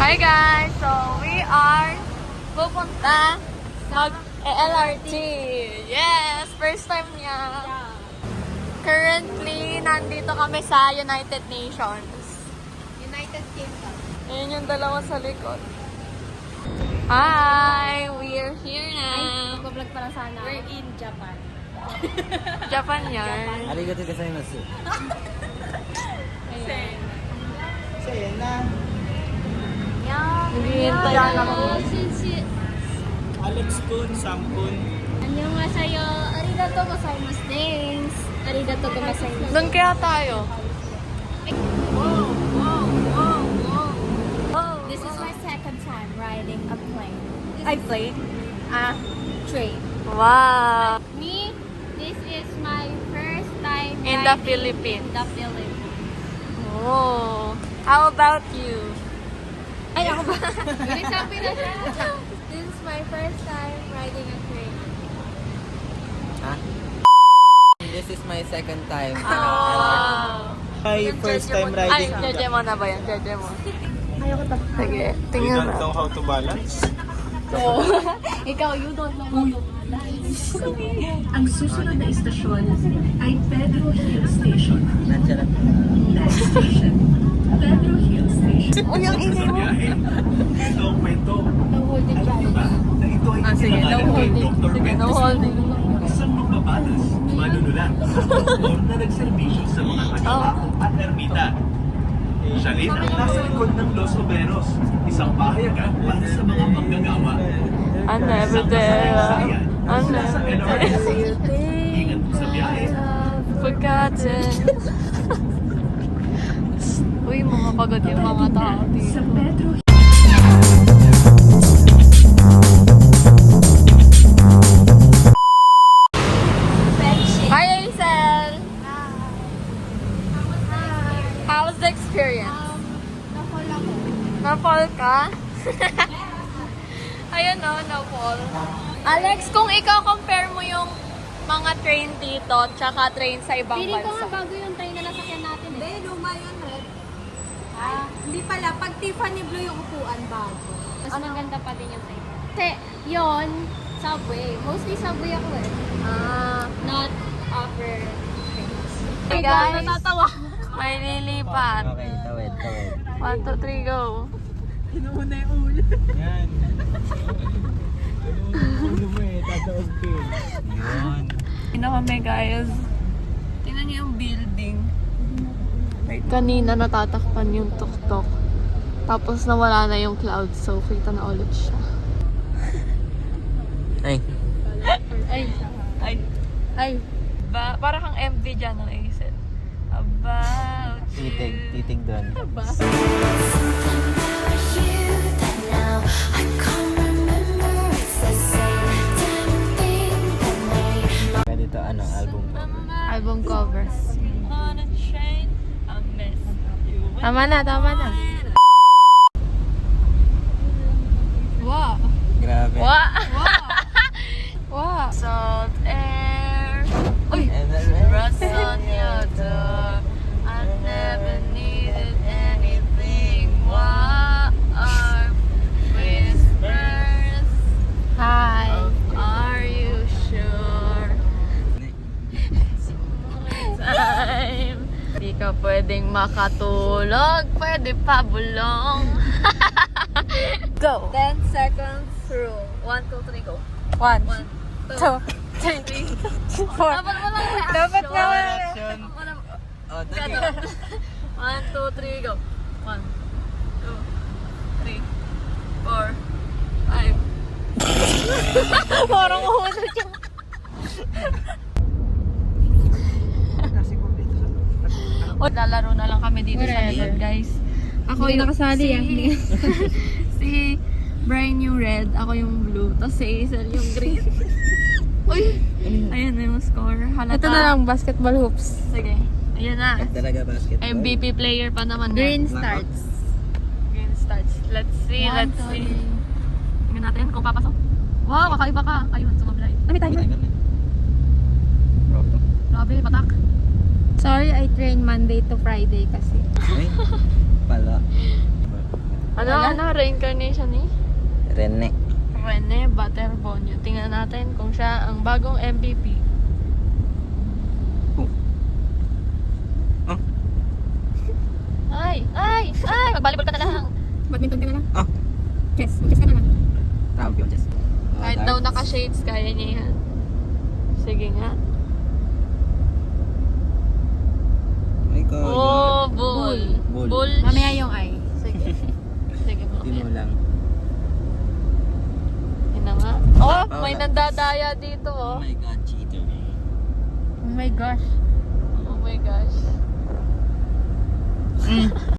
Hi guys! So, we are pupunta mag-LRT. Yes! First time niya. Currently, nandito kami sa United Nations. United Kingdom. Ayan yung dalawa sa likod. Hi! We're here now. Mag-vlog para sana. We're in Japan. Japan yan. Arigato gozaimasu. Ayan. So, yan na. Hihintay ako. Alex Kun, Sam Kun. 안녕하세요. 아리가또 고자이마스. Thanks. 아리가또 고자이마스. Doon kaya tayo. This is my second time riding a plane. I played a train. Wow! Me, this is my first time In the riding Philippines. In the Philippines. Oh! How about you? Ay, ako ba? Nagsabi na siya. This is my first time riding a train. Ha? This is my second time. Oh! My first time riding. Ay, jeje mo na ba yan? Jeje mo. Sige, You tingnan don't na. know how to balance? Ikaw, you don't know how to balance. Ang susunod na istasyon ay Pedro Hill Station. Nandiyan na. Next station, Pedro Hill Station. Uy, ang ingay mo. Ito ang kwento. No holding back. Na ito ay Sige, no holding. Sige, no holding. Isang magbabalas, manunulat, doktor na nagserbisyo sa mga kagawad at ermita. Siya rin ang nasa likod ng Los Oberos, isang pahayagan para sa mga manggagawa. I'm never there. I'm Sa never LRT. there. Ingat mo sa biyahe. Forgotten. Uy, mga pagod yung mga tao Sa dito. Pedro Hi, Aisel! How's the experience? Na-fall ako. Na-fall ka? Ayun o, na-fall. Alex, kung ikaw compare mo yung mga train dito tsaka train sa ibang Feeling ko nga bansa. bago yung train na nasakyan natin. Hindi, luma yun, Red. Hindi pala. Pag Tiffany Blue yung upuan, bago. Mas maganda pa din yung train. Kasi yun, subway. Mostly subway ako eh. Not upper trains. Hey guys, Natatawa. may lilipat. Okay, tawid. 1, 2, 3, go. Yan. Ulo mo eh, tataog ka eh. Yun. Tingnan kami guys. Tingnan niyo yung building. Like, kanina natatakpan yung tuktok. Tapos nawala na yung cloud. So, kita na ulit siya. Ay. Ay. Ay. Ay. Para kang MV dyan ng Aisel. About you. Titig doon. Kaya dito, album ko. Album cover. On a train, I miss you. Tama na. Wow. Grabe. Wow. Wow. Salt air. Uy. And then, Rust on your door. I never needed anything. Warm whispers. Hi. Are you sure? Time. Di ka pwedeng makatulog. Pwede pa bulong. Go. 10 seconds through. 1, 2, 3, go. 1, 2, 2, 3, 4. Dapat mo lang reaction. Dapat nga wala. Action. Oh, dali. 1, 2, 3, go. 1, 2, 3, 4, 5. Parang uhunod yung... O, lalaro na lang kami dito sa likod, guys. Ako yung nakasali si Brian yung red, ako yung blue, tapos si Aisel yung green. Uy! Ayun na yung score. Halata. Ito na lang, basketball hoops. Sige. Ayun na. Talaga basketball. MVP player pa naman Green yan. starts. Green starts. Let's see. Tingnan natin kung papasok. Wow, kakaiba ka. Ayun, sumablay. May timer. Grabe, patak. Sorry, I train Monday to Friday kasi. Ay, pala. Ano, reincarnation ni? Rene. Rene Butterbonio. Tingnan natin kung siya ang bagong MVP. Oh. Ay! Mag-volleyball ka na lang. Badminton ka na lang. Ah. Chess. Chess ka na lang. Champion chess. Kahit daw naka-shades, kaya niya yan. Sige nga. Ay ko. Oh, bull. Bull. Bull. Mamaya yung ay. Sige. Sige mo. Hindi mo lang. Yun na nga. Oh, Paula. may nandadaya dito, Oh oh. my god, cheater. Oh my gosh. Oh my gosh.